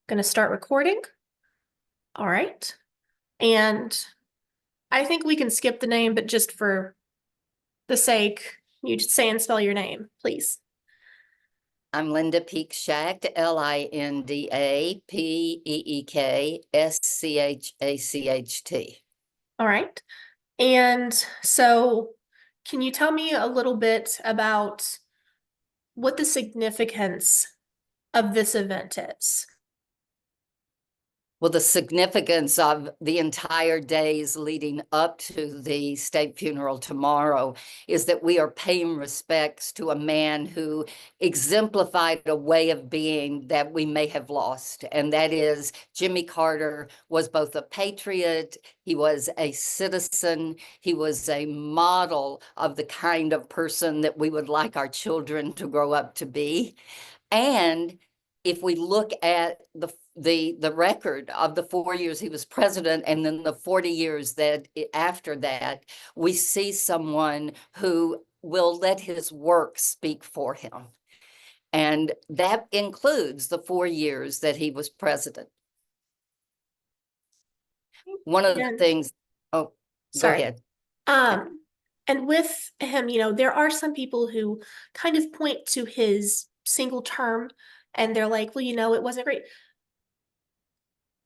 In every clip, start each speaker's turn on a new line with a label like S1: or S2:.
S1: Going to start recording. All right. And I think we can skip the name, but just for the sake, you just say and spell your name, please.
S2: I'm Linda Peek Schacht, LindaPeekSchacht.
S1: All right. And so can you tell me a little bit about what the significance of this event is?
S2: Well, the significance of the entire days leading up to the state funeral tomorrow is that we are paying respects to a man who exemplified a way of being that we may have lost. And that is Jimmy Carter was both a patriot, he was a citizen, he was a model of the kind of person that we would like our children to grow up to be. And if we look at the record of the 4 years he was president and then the 40 years that after that, we see someone who will let his work speak for him. And that includes the 4 years that he was president. One of the things, oh,
S1: sorry.
S2: Go ahead.
S1: And with him, there are some people who kind of point to his single term and they're like, well, it wasn't great.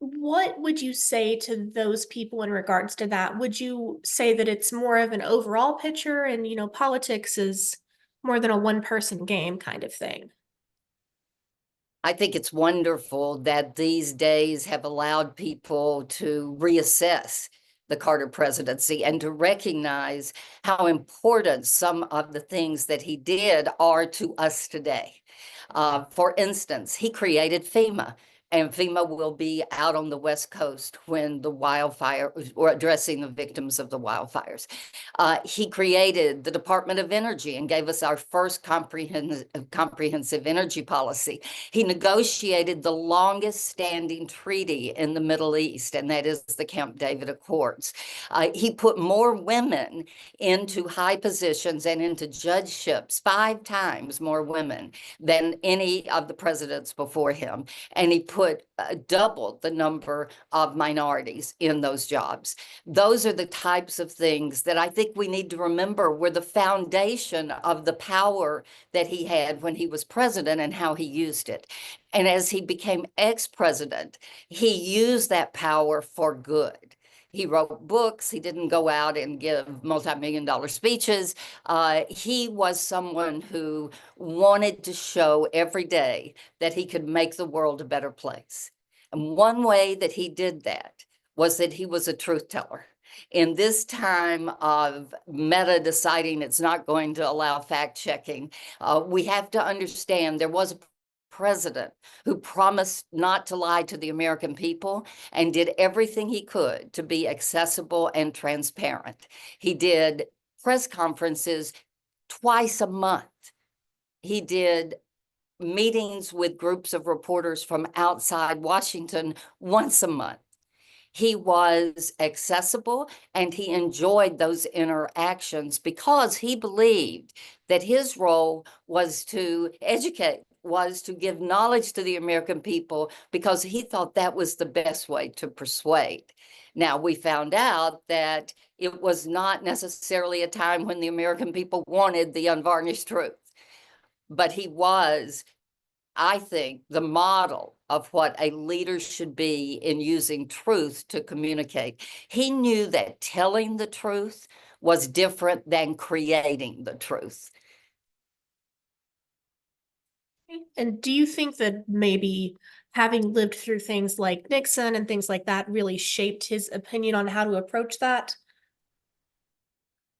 S1: What would you say to those people in regards to that? Would you say that it's more of an overall picture and, politics is more than a one-person game kind of thing?
S2: I think it's wonderful that these days have allowed people to reassess the Carter presidency and to recognize how important some of the things that he did are to us today. For instance, he created FEMA. And FEMA will be out on the West Coast when the wildfire, or addressing the victims of the wildfires. He created the Department of Energy and gave us our first comprehensive energy policy. He negotiated the longest standing treaty in the Middle East, and that is the Camp David Accords. He put more women into high positions and into judgeships, 5 times more women than any of the presidents before him. And he put double the number of minorities in those jobs. Those are the types of things that I think we need to remember were the foundation of the power that he had when he was president and how he used it. And as he became ex-president, he used that power for good. He wrote books. He didn't go out and give multi-million-dollar speeches. He was someone who wanted to show every day that he could make the world a better place. And one way that he did that was that he was a truth teller. In this time of Meta deciding it's not going to allow fact checking, we have to understand there was a president who promised not to lie to the American people and did everything he could to be accessible and transparent. He did press conferences twice a month. He did meetings with groups of reporters from outside Washington once a month. He was accessible and he enjoyed those interactions because he believed that his role was to educate, was to give knowledge to the American people because he thought that was the best way to persuade. Now, we found out that it was not necessarily a time when the American people wanted the unvarnished truth, but he was, I think, the model of what a leader should be in using truth to communicate. He knew that telling the truth was different than creating the truth.
S1: And do you think that maybe having lived through things like Nixon and things like that really shaped his opinion on how to approach that?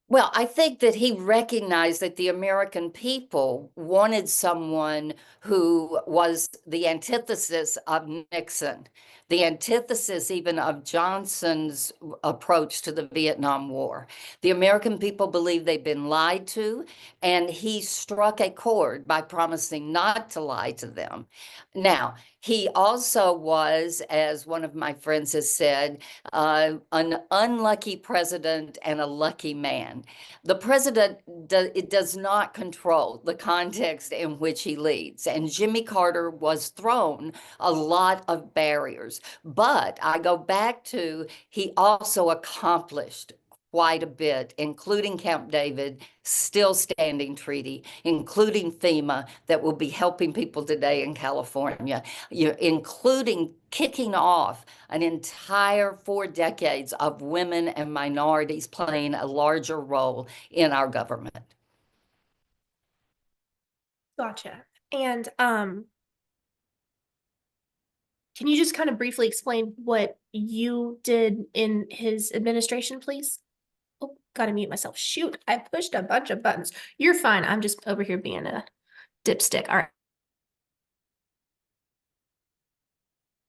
S2: Well, I think that he recognized that the American people wanted someone who was the antithesis of Nixon, the antithesis even of Johnson's approach to the Vietnam War. The American people believed they'd been lied to, and he struck a chord by promising not to lie to them. Now, He also was, as one of my friends has said, an unlucky president and a lucky man. The president does not control the context in which he leads, and Jimmy Carter was thrown a lot of barriers. But I go back to, he also accomplished quite a bit, including Camp David, still standing treaty, including FEMA that will be helping people today in California, including kicking off an entire 4 decades of women and minorities playing a larger role in our government.
S1: Gotcha. And can you just kind of briefly explain what you did in his administration, please? Oh, gotta mute myself. Shoot, I pushed a bunch of buttons. You're fine. I'm just over here being a dipstick. All right.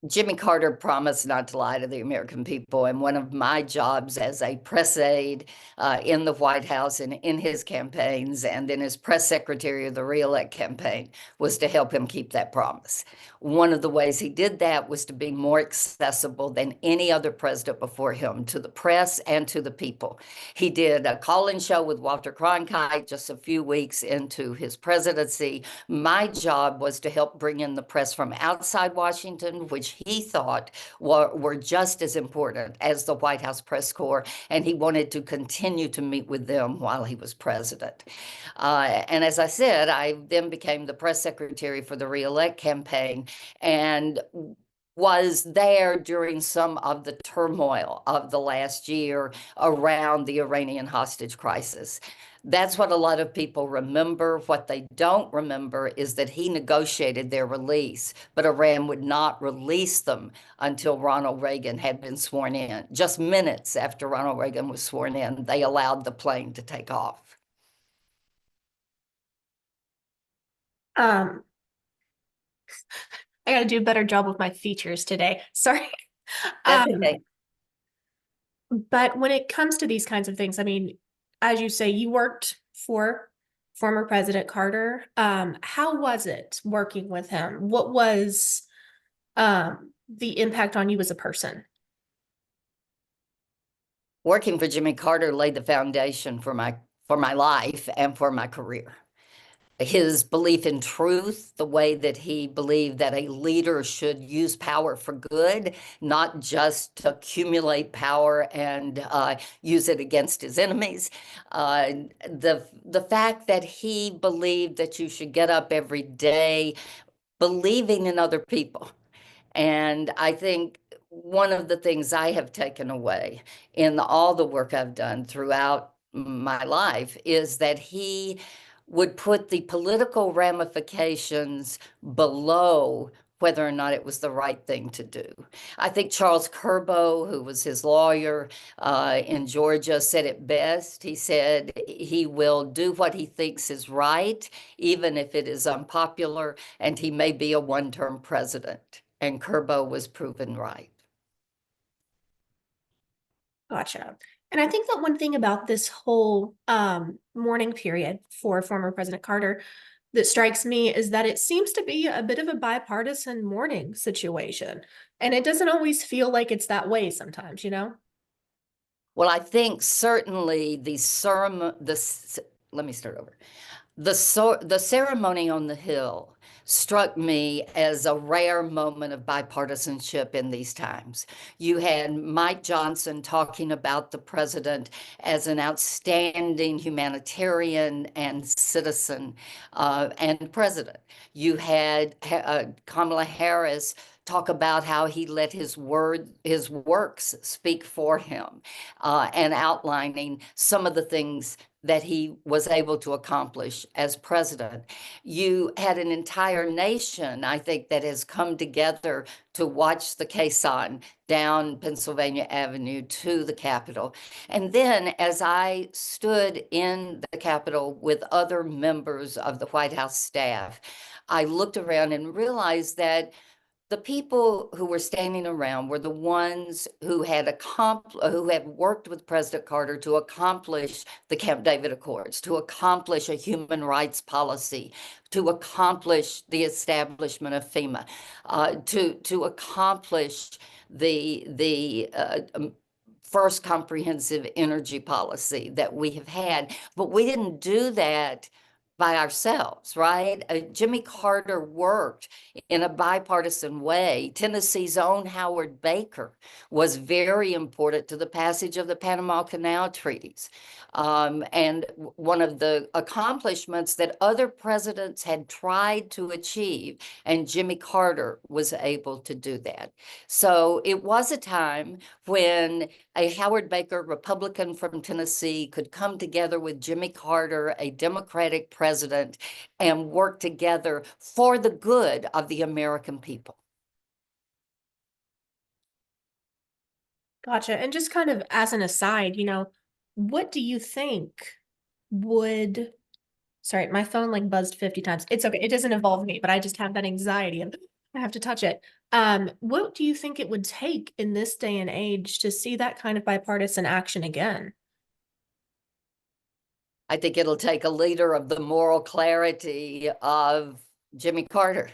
S2: Jimmy Carter promised not to lie to the American people, and one of my jobs as a press aide in the White House and in his campaigns and then as press secretary of the re-elect campaign was to help him keep that promise. One of the ways he did that was to be more accessible than any other president before him to the press and to the people. He did a call-in show with Walter Cronkite just a few weeks into his presidency. My job was to help bring in the press from outside Washington, which he thought were just as important as the White House press corps, and he wanted to continue to meet with them while he was president. And as I said, I then became the press secretary for the re-elect campaign and was there during some of the turmoil of the last year around the Iranian hostage crisis. That's what a lot of people remember. What they don't remember is that he negotiated their release, but Iran would not release them until Ronald Reagan had been sworn in. Just minutes after Ronald Reagan was sworn in, they allowed the plane to take off.
S1: I gotta do a better job with my features today. Sorry.
S2: That's okay.
S1: But when it comes to these kinds of things, I mean, as you say, you worked for former President Carter. How was it working with him? What was the impact on you as a person?
S2: Working for Jimmy Carter laid the foundation for my life and for my career. His belief in truth, the way that he believed that a leader should use power for good, not just to accumulate power and use it against his enemies. The fact that he believed that you should get up every day believing in other people. And I think one of the things I have taken away in all the work I've done throughout my life is that he would put the political ramifications below whether or not it was the right thing to do. I think Charles Curbo, who was his lawyer in Georgia, said it best. He said he will do what he thinks is right, even if it is unpopular, and he may be a one-term president. And Curbo was proven right.
S1: Gotcha. And I think that one thing about this whole mourning period for former President Carter that strikes me is that it seems to be a bit of a bipartisan mourning situation. And it doesn't always feel like it's that way sometimes, you know?
S2: Well, I think certainly let me start over. The ceremony on the Hill struck me as a rare moment of bipartisanship in these times. You had Mike Johnson talking about the president as an outstanding humanitarian and citizen and president. You had Kamala Harris talk about how he let his works speak for him, and outlining some of the things that he was able to accomplish as president. You had an entire nation, I think, that has come together to watch the caisson down Pennsylvania Avenue to the Capitol. And then as I stood in the Capitol with other members of the White House staff, I looked around and realized that the people who were standing around were the ones who had worked with President Carter to accomplish the Camp David Accords, to accomplish a human rights policy, to accomplish the establishment of FEMA, to accomplish the first comprehensive energy policy that we have had. But we didn't do that by ourselves, right? Jimmy Carter worked in a bipartisan way. Tennessee's own Howard Baker was very important to the passage of the Panama Canal treaties. And one of the accomplishments that other presidents had tried to achieve, and Jimmy Carter was able to do that. So it was a time when a Howard Baker, Republican from Tennessee, could come together with Jimmy Carter, a Democratic president, and work together for the good of the American people.
S1: Gotcha. And just kind of as an aside, what do you think would, sorry, my phone like buzzed 50 times. It's okay. It doesn't involve me, but I just have that anxiety of I have to touch it. What do you think it would take in this day and age to see that kind of bipartisan action again?
S2: I think it'll take a leader of the moral clarity of Jimmy Carter.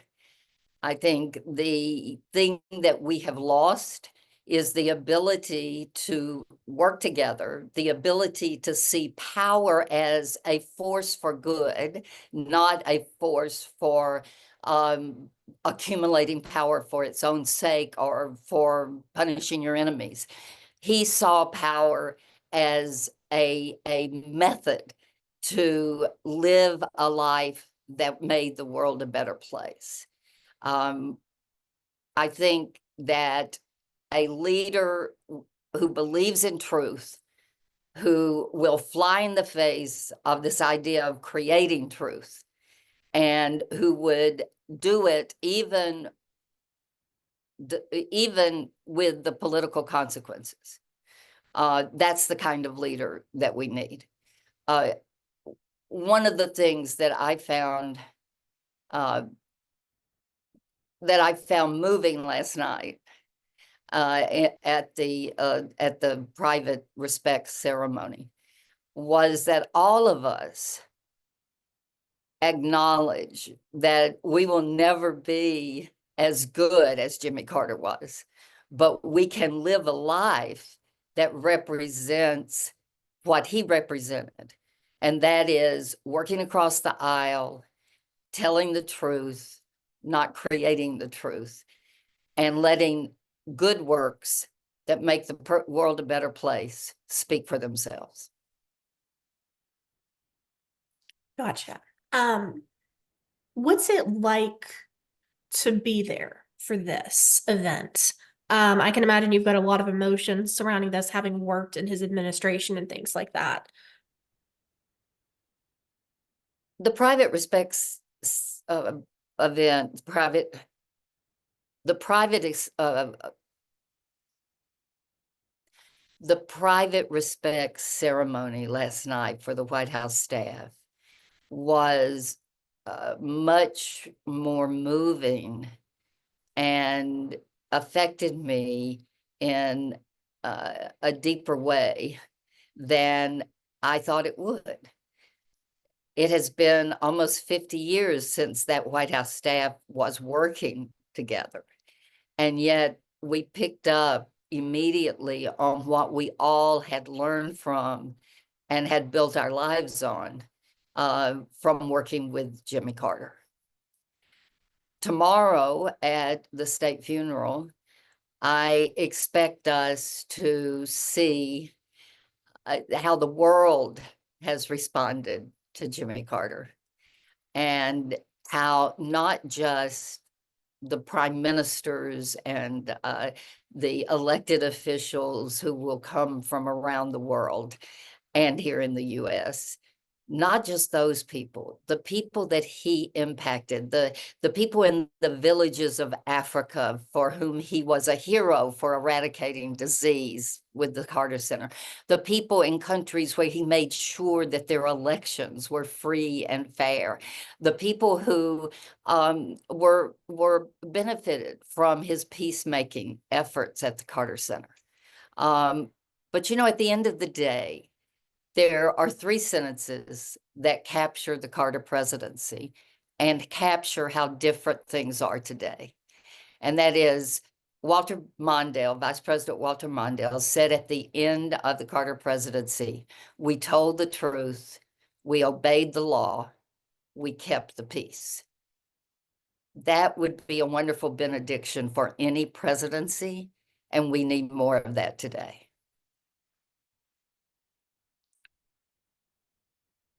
S2: I think the thing that we have lost is the ability to work together, the ability to see power as a force for good, not a force for accumulating power for its own sake or for punishing your enemies. He saw power as a method to live a life that made the world a better place. I think that a leader who believes in truth, who will fly in the face of this idea of creating truth, and who would do it even with the political consequences. That's the kind of leader that we need. One of the things that I found moving last night at the private respects ceremony was that all of us acknowledge that we will never be as good as Jimmy Carter was, but we can live a life that represents what he represented. And that is working across the aisle, telling the truth, not creating the truth, and letting good works that make the world a better place speak for themselves.
S1: Gotcha. What's it like to be there for this event? I can imagine you've got a lot of emotions surrounding this, having worked in his administration and things like that.
S2: The private respects event, the private respects ceremony last night for the White House staff was much more moving and affected me in a deeper way than I thought it would. It has been almost 50 years since that White House staff was working together. And yet we picked up immediately on what we all had learned from and had built our lives on from working with Jimmy Carter. Tomorrow at the state funeral, I expect us to see how the world has responded to Jimmy Carter, and how not just the prime ministers and the elected officials who will come from around the world and here in the US, not just those people, the people that he impacted, the people in the villages of Africa for whom he was a hero for eradicating disease with the Carter Center, the people in countries where he made sure that their elections were free and fair, the people who were benefited from his peacemaking efforts at the Carter Center. But you know, at the end of the day, there are three sentences that capture the Carter presidency and capture how different things are today. And that is Walter Mondale, Vice President Walter Mondale, said at the end of the Carter presidency, "We told the truth, we obeyed the law, we kept the peace." That would be a wonderful benediction for any presidency, and we need more of that today.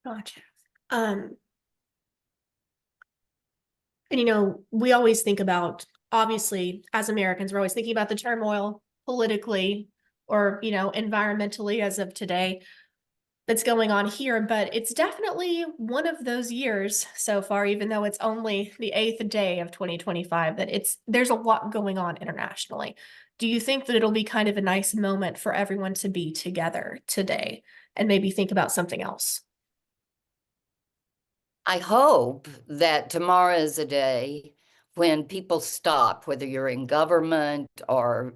S1: Gotcha. And you know, we always think about, obviously, as Americans, we're always thinking about the turmoil politically or, you know, environmentally as of today that's going on here, but it's definitely one of those years so far, even though it's only the 8th day of 2025, that there's a lot going on internationally. Do you think that it'll be kind of a nice moment for everyone to be together today and maybe think about something else?
S2: I hope that tomorrow is a day when people stop, whether you're in government or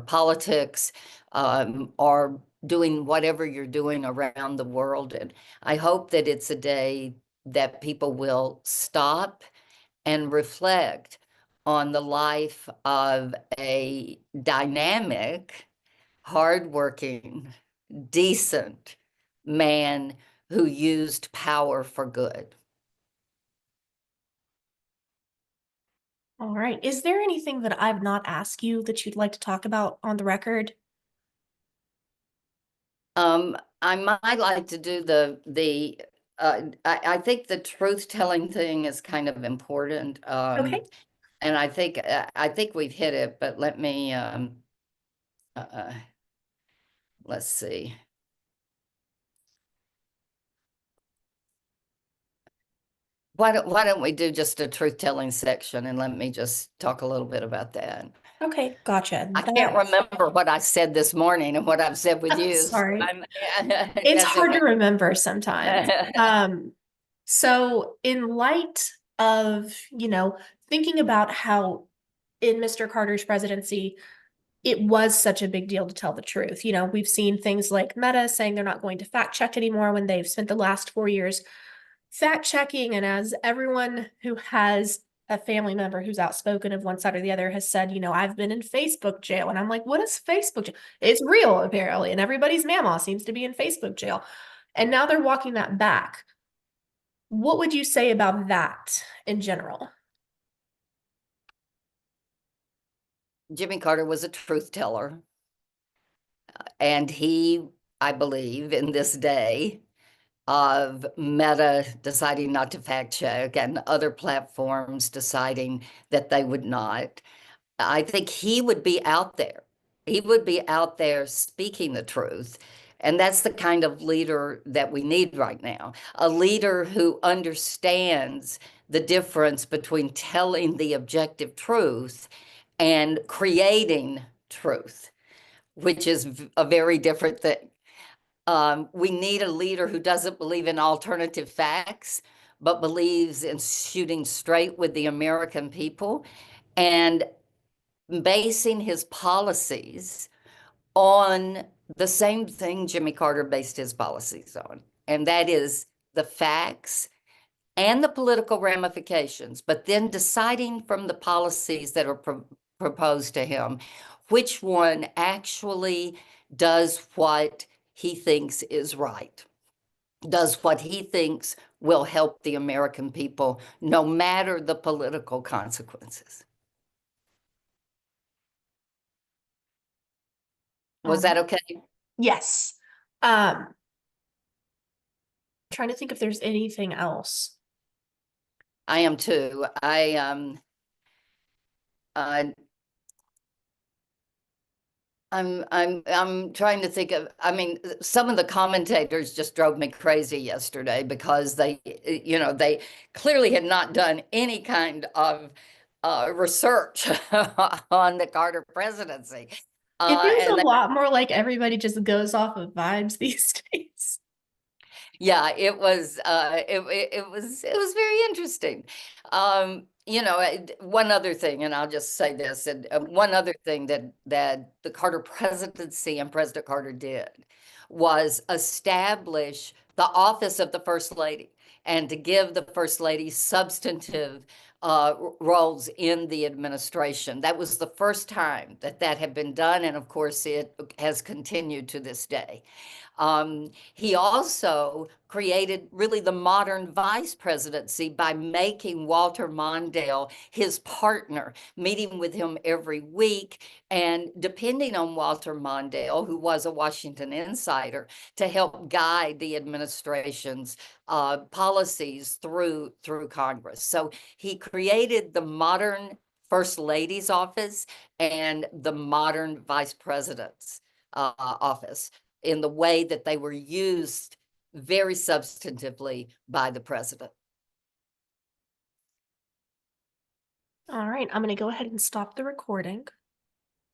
S2: politics, or doing whatever you're doing around the world. And I hope that it's a day that people will stop and reflect on the life of a dynamic, hardworking, decent man who used power for good.
S1: All right. Is there anything that I've not asked you that you'd like to talk about on the record?
S2: I might like to do I think the truth telling thing is kind of important.
S1: Okay.
S2: And I think we've hit it, but uh, let's see. Why don't we do just a truth telling section and let me just talk a little bit about that.
S1: Okay, gotcha.
S2: I can't remember what I said this morning and what I've said with you.
S1: Sorry. It's
S2: That's
S1: hard
S2: okay.
S1: to remember sometimes. So in light of, you know, thinking about how in Mr. Carter's presidency, it was such a big deal to tell the truth. You know, we've seen things like Meta saying they're not going to fact check anymore when they've spent the last 4 years fact checking. And as everyone who has a family member who's outspoken of one side or the other has said, you know, I've been in Facebook jail. And I'm like, what is Facebook jail? It's real, apparently. And everybody's mama seems to be in Facebook jail. And now they're walking that back. What would you say about that in general?
S2: Jimmy Carter was a truth teller. And he, I believe, in this day of Meta deciding not to fact check and other platforms deciding that they would not, I think he would be out there. He would be out there speaking the truth. And that's the kind of leader that we need right now. A leader who understands the difference between telling the objective truth and creating truth, which is a very different thing. We need a leader who doesn't believe in alternative facts, but believes in shooting straight with the American people and basing his policies on the same thing Jimmy Carter based his policies on, and that is the facts and the political ramifications, but then deciding from the policies that are proposed to him, which one actually does what he thinks is right, does what he thinks will help the American people, no matter the political consequences. Was that okay?
S1: Yes. Trying to think if there's anything else.
S2: I am too. Uh, I'm trying to think of, I mean, some of the commentators just drove me crazy yesterday because they clearly had not done any kind of research on the Carter presidency.
S1: It feels a
S2: And
S1: lot more like everybody just goes off of vibes these days.
S2: yeah, it was very interesting. One other thing, and I'll just say this, and one other thing that the Carter presidency and President Carter did was establish the office of the First Lady and to give the First Lady substantive roles in the administration. That was the first time that had been done, and of course it has continued to this day. He also created really the modern vice presidency by making Walter Mondale his partner, meeting with him every week and depending on Walter Mondale, who was a Washington insider, to help guide the administration's policies through Congress. So he created the modern First Lady's office and the modern vice president's office in the way that they were used very substantively by the president.
S1: All right, I'm going to go ahead and stop the recording.